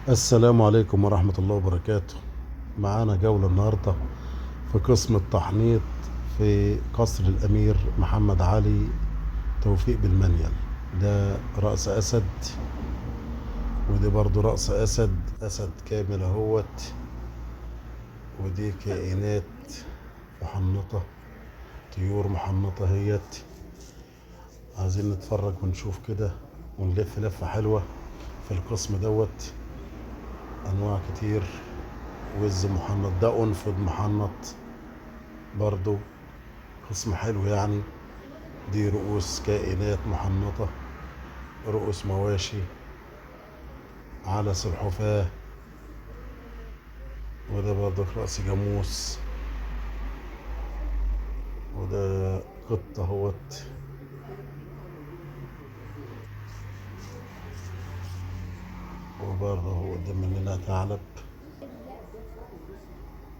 السلام عليكم ورحمة الله وبركاته. معانا جولة النهاردة في قسم التحنيط في قصر الأمير محمد علي توفيق بالمنيل. ده رأس أسد، ودي برضو رأس أسد، أسد كامل اهوت. ودي كائنات محنطة، طيور محنطة هيت. عايزين نتفرج ونشوف كده ونلف لفة حلوة في القسم دوت. أنواع كتير. وز محنط، ده أنفض محنط برضو، قسم حلو يعني. دي رؤوس كائنات محنطة، رؤوس مواشي على سلحفاة. وده برضو رأس جاموس. وده قطة اهوت. وبرضه هو قدام مننا ثعلب.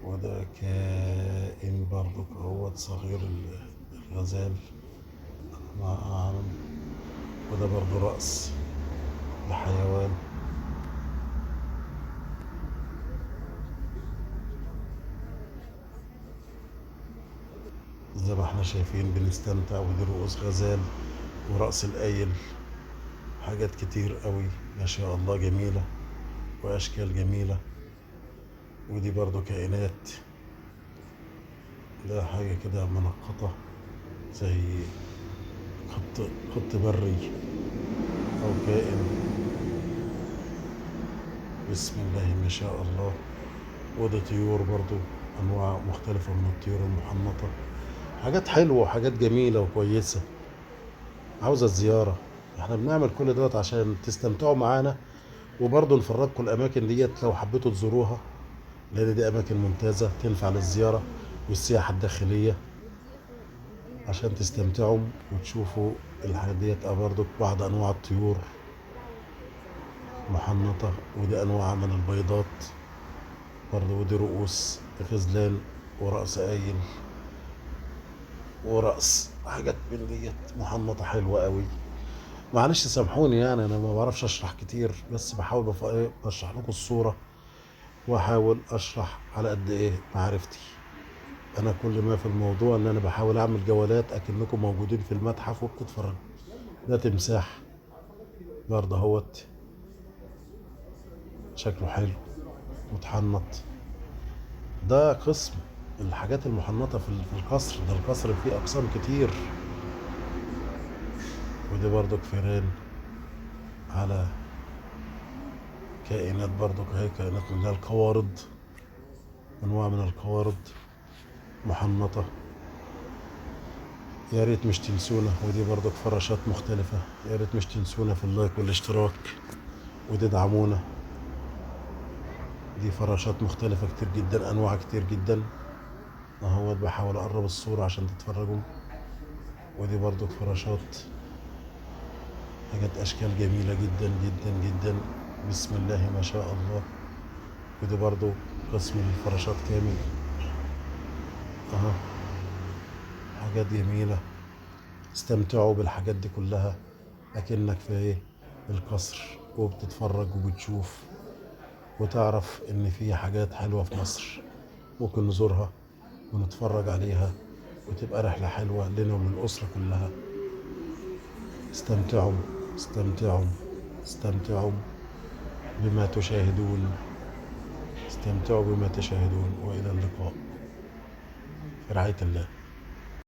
وده كائن برضو اهوت صغير، الغزال مع أعلم. وده برضو رأس لحيوان. زي ما احنا شايفين بنستمتع. ودي رؤوس غزال ورأس الأيل. حاجات كتير قوي ما شاء الله، جميلة وأشكال جميلة. ودي برضو كائنات. ده حاجة كده منقطة، زي خط خط بري أو كائن. بسم الله ما شاء الله. وده طيور برضو، أنواع مختلفة من الطيور المحنطة. حاجات حلوة وحاجات جميلة وكويسة، عاوزة الزيارة. احنا بنعمل كل دوت عشان تستمتعوا معانا، وبرضو نفرجكم الأماكن ديت لو حبيتوا تزوروها، لأن دي أماكن ممتازة تنفع للزيارة والسياحة الداخلية، عشان تستمتعوا وتشوفوا الحاجات ديت. برضو بعض أنواع الطيور محنطة. ودي أنواع من البيضات برضو. ودي رؤوس غزلان ورأس قايل ورأس حاجات من ديت محنطة حلوة قوي. معلش سامحوني، يعني أنا ما بعرفش أشرح كتير، بس بحاول بشرح لكم الصورة، وأحاول أشرح على قد إيه معرفتي. أنا كل ما في الموضوع إن أنا بحاول أعمل جولات أكنكم موجودين في المتحف وبتتفرجوا. ده تمساح برضه اهوت، شكله حلو متحنط. ده قسم الحاجات المحنطة في القصر. ده القصر فيه أقسام كتير. ودي برضو فيران على كائنات برضو، هي كائنات من القوارض، أنواع من القوارض محنطة. يا ريت مش تنسونا. ودي برضو فراشات مختلفة. يا ريت مش تنسونا في اللايك والاشتراك وتدعمونا. دي فراشات مختلفة كتير جدا، أنواع كتير جدا اهوت. بحاول أقرب الصورة عشان تتفرجوا. ودي برضو فراشات، حاجات أشكال جميلة جدا جدا جدا. بسم الله ما شاء الله. ودي برضو قسم الفراشات كامل اهو. حاجات جميلة. استمتعوا بالحاجات دي كلها أكنك في ايه، القصر، وبتتفرج وبتشوف وتعرف إن في حاجات حلوة في مصر ممكن نزورها ونتفرج عليها، وتبقى رحلة حلوة لنا وللأسرة كلها. استمتعوا، استمتعوا، استمتعوا بما تشاهدون. استمتعوا بما تشاهدون، وإلى اللقاء في رعاية الله.